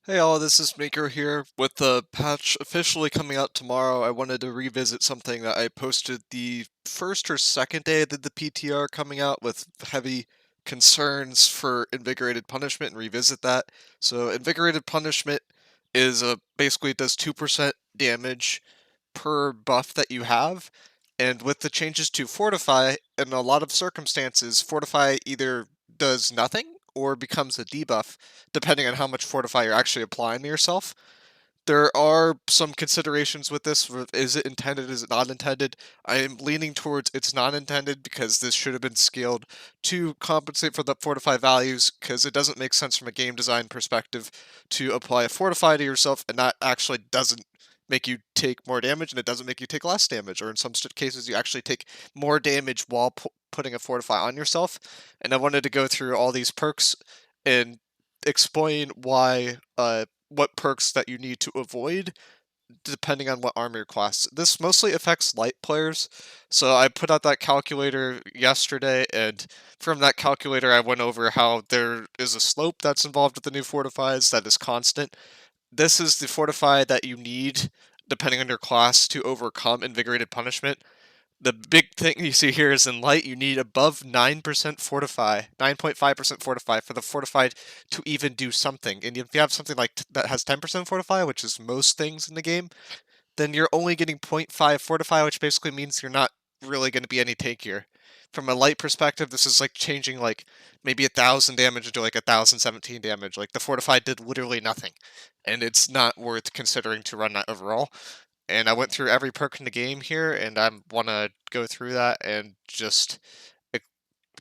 Hey all, this is Mika here. With the patch officially coming out tomorrow, I wanted to revisit something that I posted the first or second day that the PTR coming out with heavy concerns for Invigorated Punishment and revisit that. So Invigorated Punishment is basically it does 2% damage per buff that you have. And with the changes to Fortify, in a lot of circumstances, Fortify either does nothing or becomes a debuff, depending on how much Fortify you're actually applying to yourself. There are some considerations with this. Is it intended? Is it not intended? I am leaning towards it's not intended because this should have been scaled to compensate for the Fortify values, because it doesn't make sense from a game design perspective to apply a Fortify to yourself and that actually doesn't make you take more damage and it doesn't make you take less damage, or in some cases you actually take more damage while putting a Fortify on yourself. And I wanted to go through all these perks and explain why what perks that you need to avoid depending on what armor class. This mostly affects light players, so I put out that calculator yesterday, and from that calculator I went over how there is a slope that's involved with the new fortifies that is constant. This is the fortify that you need depending on your class to overcome Invigorated Punishment. The big thing you see here is in light, you need above 9% fortify, 9.5% fortify for the fortified to even do something. And if you have something like that has 10% fortify, which is most things in the game, then you're only getting 0.5 fortify, which basically means you're not really going to be any tankier. From a light perspective, this is like changing like maybe 1,000 damage into like 1,017 damage. Like the fortify did literally nothing, and it's not worth considering to run that overall. And I went through every perk in the game here, and I want to go through that and just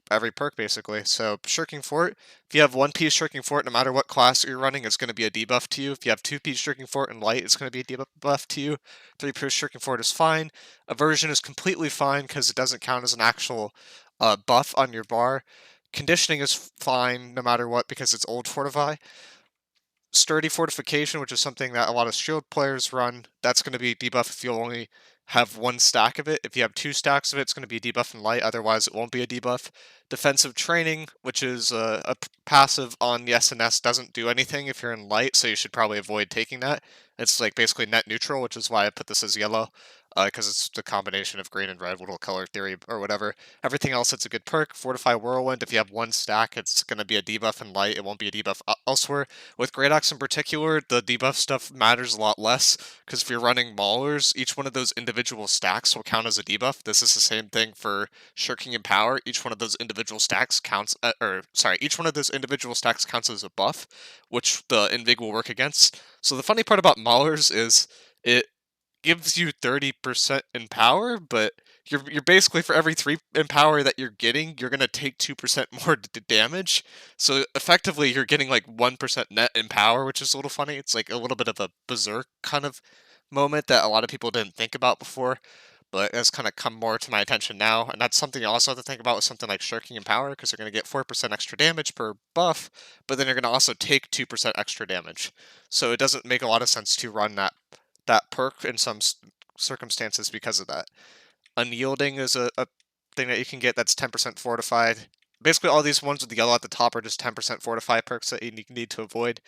every perk basically. So Shirking Fort, if you have 1-piece Shirking Fort, no matter what class you're running, it's going to be a debuff to you. If you have 2-piece Shirking Fort and light, it's going to be a debuff to you. 3-piece Shirking Fort is fine. Aversion is completely fine because it doesn't count as an actual buff on your bar. Conditioning is fine no matter what because it's old Fortify. Sturdy Fortification, which is something that a lot of shield players run, that's going to be debuff if you only have 1 stack of it. If you have 2 stacks of it, it's going to be debuff in light, otherwise it won't be a debuff. Defensive Training, which is a passive on the SNS, doesn't do anything if you're in light, so you should probably avoid taking that. It's like basically net neutral, which is why I put this as yellow, because it's the combination of green and red, little color theory or whatever. Everything else, it's a good perk. Fortify Whirlwind, if you have 1 stack, it's going to be a debuff in light, it won't be a debuff elsewhere. With Great Axe in particular, the debuff stuff matters a lot less, because if you're running Maulers, each one of those individual stacks will count as a debuff. This is the same thing for Shirking and Power. Each one of those individual stacks counts, each one of those individual stacks counts as a buff, which the Invig will work against. So the funny part about Maulers is it gives you 30% in power, but you're basically for every 3 in power that you're getting, you're gonna take 2% more damage. So effectively, you're getting like 1% net in power, which is a little funny. It's like a little bit of a berserk kind of moment that a lot of people didn't think about before, but has kind of come more to my attention now. And that's something you also have to think about with something like Shirking and Power, because you're going to get 4% extra damage per buff, but then you're going to also take 2% extra damage. So it doesn't make a lot of sense to run that perk in some circumstances because of that. Unyielding is a thing that you can get that's 10% fortified. Basically, all these ones with the yellow at the top are just 10% fortified perks that you need to avoid.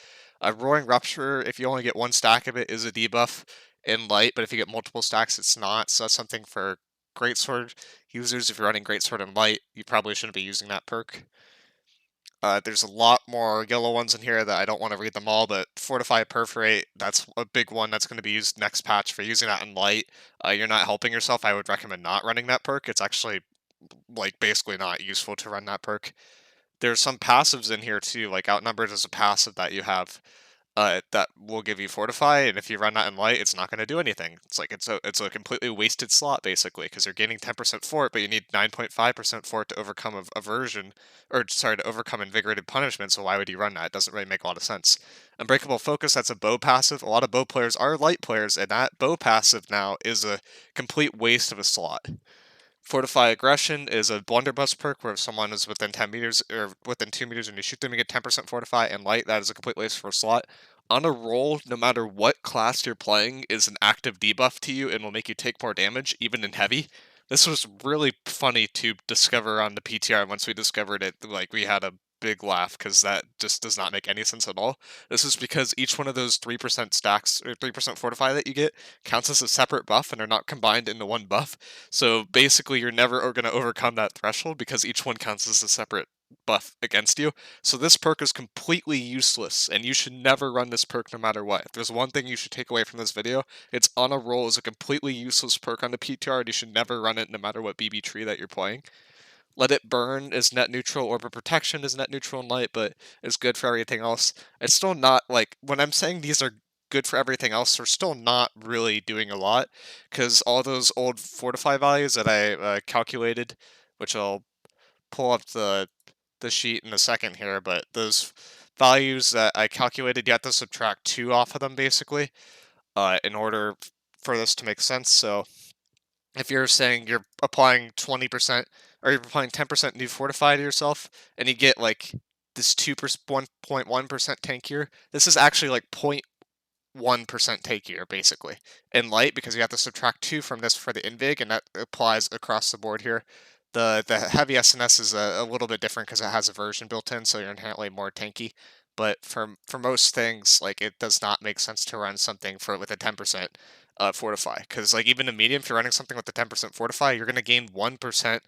Roaring Rupture, if you only get 1 stack of it, is a debuff in light, but if you get multiple stacks, it's not. So that's something for Greatsword users. If you're running Greatsword in light, you probably shouldn't be using that perk. There's a lot more yellow ones in here that I don't want to read them all, but Fortify Perforate, that's a big one that's going to be used next patch. For using that in light, you're not helping yourself. I would recommend not running that perk. It's actually like basically not useful to run that perk. There's some passives in here too, like Outnumbered is a passive that you have that will give you Fortify, and if you run that in light, it's not going to do anything. It's like it's a completely wasted slot basically, because you're gaining 10% fort, but you need 9.5% fort to overcome aversion, or sorry, to overcome Invigorated Punishment. So why would you run that? It doesn't really make a lot of sense. Unbreakable Focus, that's a bow passive. A lot of bow players are light players, and that bow passive now is a complete waste of a slot. Fortify Aggression is a blunderbuss perk where if someone is within 10 meters or within 2 meters and you shoot them, you get 10% Fortify, and light, that is a complete waste for a slot. On a roll, no matter what class you're playing, is an active debuff to you and will make you take more damage, even in heavy. This was really funny to discover on the PTR once we discovered it. Like, we had a big laugh because that just does not make any sense at all. This is because each one of those 3% stacks or 3% fortify that you get counts as a separate buff and are not combined into one buff. So basically, you're never going to overcome that threshold because each one counts as a separate buff against you. So this perk is completely useless, and you should never run this perk no matter what. If there's one thing you should take away from this video, it's On a Roll is a completely useless perk on the PTR, and you should never run it no matter what BB tree that you're playing. Let It Burn is net neutral, Orb of Protection is net neutral in light, but is good for everything else. It's still not, like, when I'm saying these are good for everything else, they're still not really doing a lot, because all those old Fortify values that I calculated, which I'll pull up the sheet in a second here, but those values that I calculated, you have to subtract 2 off of them, basically, in order for this to make sense. So if you're saying you're applying 20% or you're applying 10% new fortify to yourself and you get like this 1.1% tankier, this is actually like 0.1% tankier basically in light, because you have to subtract 2 from this for the invig, and that applies across the board here. The heavy SNS is a little bit different because it has a version built in, so you're inherently more tanky. But for most things, like, it does not make sense to run something with a 10% fortify, because like even in medium, if you're running something with a 10% fortify, you're going to gain 1%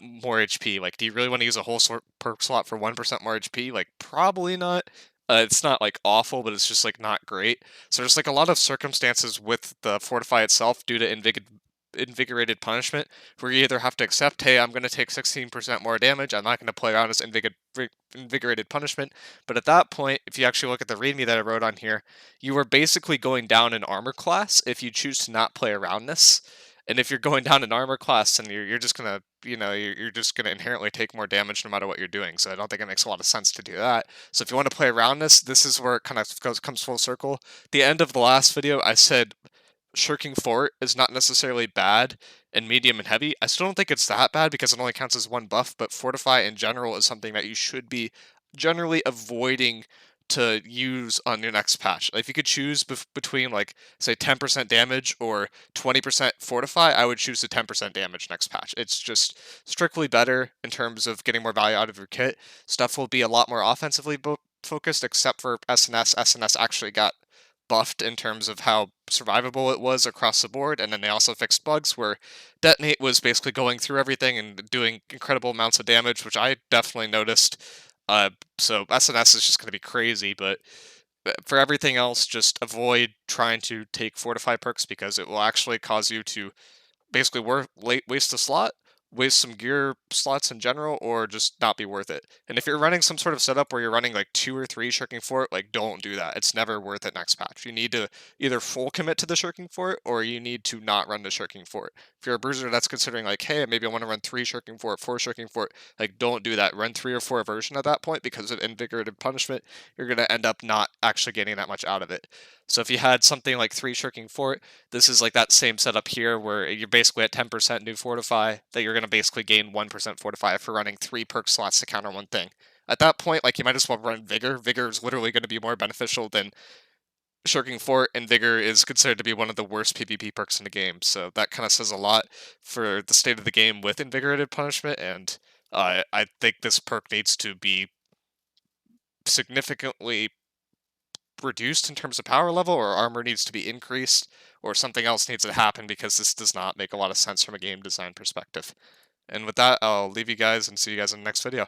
more HP. Like, do you really want to use a whole perk slot for 1% more HP? Like, probably not. It's not like awful, but it's just like not great. So there's like a lot of circumstances with the fortify itself due to Invigorated Punishment, where you either have to accept, hey, I'm going to take 16% more damage, I'm not going to play around as Invigorated Punishment. But at that point, if you actually look at the readme that I wrote on here, you are basically going down in armor class if you choose to not play around this. And if you're going down in armor class, then you're just going to, you're just going to inherently take more damage no matter what you're doing. So I don't think it makes a lot of sense to do that. So if you want to play around this is where it kind of comes full circle. The end of the last video, I said Shirking Fort is not necessarily bad in medium and heavy. I still don't think it's that bad because it only counts as 1 buff, but Fortify in general is something that you should be generally avoiding to use on your next patch. If you could choose between, like, say 10% damage or 20% Fortify, I would choose the 10% damage next patch. It's just strictly better in terms of getting more value out of your kit. Stuff will be a lot more offensively focused, except for SNS. SNS actually got buffed in terms of how survivable it was across the board, and then they also fixed bugs where Detonate was basically going through everything and doing incredible amounts of damage, which I definitely noticed. So SNS is just going to be crazy, but for everything else, just avoid trying to take Fortify perks because it will actually cause you to basically waste a slot, waste some gear slots in general, or just not be worth it. And if you're running some sort of setup where you're running like 2 or 3 Shirking Fort, like, don't do that. It's never worth it next patch. You need to either full commit to the Shirking Fort, or you need to not run the Shirking Fort. If you're a bruiser that's considering like, hey, maybe I want to run 3 Shirking Fort, 4 Shirking Fort, like, don't do that. Run 3 or 4 version at that point, because of Invigorated Punishment, you're going to end up not actually getting that much out of it. So if you had something like 3 Shirking Fort, this is like that same setup here where you're basically at 10% new fortify, that you're going to basically gain 1% fortify for running 3 perk slots to counter one thing. At that point, like, you might as well run Vigor. Vigor is literally going to be more beneficial than Shirking Fort, and Vigor is considered to be one of the worst PvP perks in the game. So that kind of says a lot for the state of the game with Invigorated Punishment, and I think this perk needs to be significantly reduced in terms of power level, or armor needs to be increased, or something else needs to happen, because this does not make a lot of sense from a game design perspective. And with that, I'll leave you guys and see you guys in the next video.